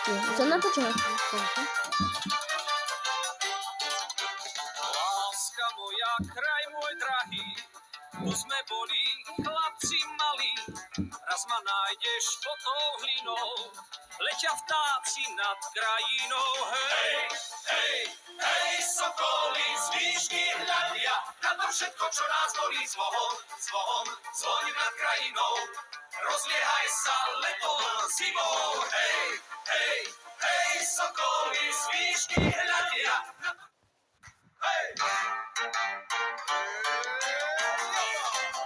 Co natočíme? Láska moja, kraj môj drahý, tu sme boli chlapci malí. Raz ma nájdeš pod tou hlinou, letia vtáci nad krajinou. Hej, hej, hej, sokoly z výšky hľadia na to všetko, čo nás bolí. Zvon, zvoň nad krajinou, rozliehaj sa letom, zimou. Hej, hej, hej, sokoly z výšky hľadia